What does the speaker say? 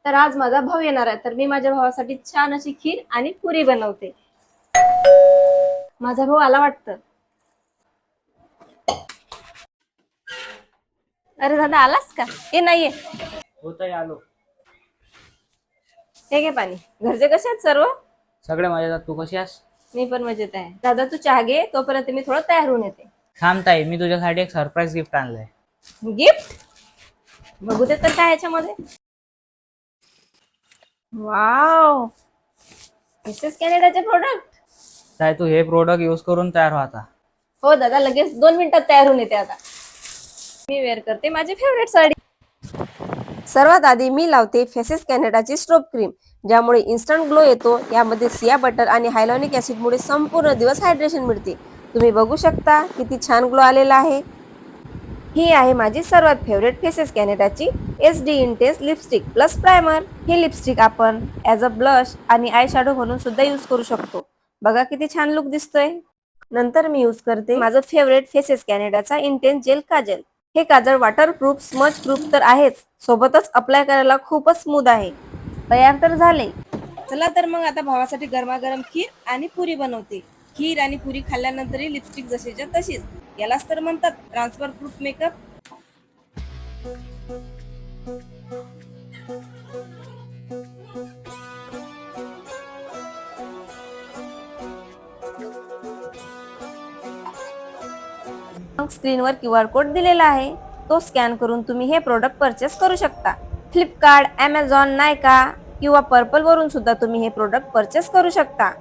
तर आज माझा भाऊ येणार आहे, तर मी माझ्या भावासाठी छान अशी खीर आणि पुरी बनवते. माझा भाऊ आला वाटतं. अरे दादा आलास का? हे नाहीये. होतंय आलो. हे घे पाणी. घरचे कसे आहेत सर्व? सगळे मजेत. तू कशी आहेस? मी पण मजेत आहे. दादा तू चहा घे, तोपर्यंत मी थोडं तयार होऊन येते. थांबताय, मी तुझ्यासाठी एक सरप्राईज गिफ्ट आणलंय. गिफ्ट बघू दे तर काय याच्यामध्ये. वाव, मिसेस कॅनडाचे प्रोडक्ट. काय तू हे प्रोडक्ट यूज करून तयार व्हा आता. हो दादा, लगेच 2 मिनिटात तयार होऊन येते. आता मी वेअर करते माझी फेवरेट साडी. सर्वात आधी मी लावते फेसेस कॅनडाची स्ट्रोब क्रीम, ज्यामुळे इन्स्टंट ग्लो येतो. यामध्ये सिया बटर आणि हायलोनिक ऍसिडमुळे संपूर्ण दिवस हायड्रेशन मिळते. तुम्ही बघू शकता किती छान ग्लो आलेला आहे. ही आहे माझी सर्वात फेवरेट फेसेस कॅनडाची SD intense lipstick plus primer. हे लिपस्टिक आपण ॲज अ ब्लश आणि आय शॅडो म्हणून सुद्धा यूज करू शकतो. बघा किती छान लुक दिसतोय. नंतर मी यूज करते माझं फेवरेट फेसेस कॅनडाचा इंटेन्स जेल काजल. हे काजळ वॉटरप्रूफ, स्मच प्रूफ तर आहेच, सोबतच अप्लाय करायला खूपच स्मूथ आहे. तयार तर झाले. चला तर मग आता भावासाठी गरमागरम खीर आणि पुरी बनवते. खीर आणि पुरी खाल्ल्यानंतरही लिपस्टिक जशीच्या तशीच. यालाच तर म्हणतात ट्रान्सफर प्रूफ मेकअप. स्क्रीनवर QR कोड दिलेला आहे, तो स्कॅन करून तुम्ही हे प्रोडक्ट परचेस करू शकता. फ्लिपकार्ट, Amazon, नायका किंवा पर्पल वरून सुद्धा तुम्ही हे प्रोडक्ट परचेस करू शकता.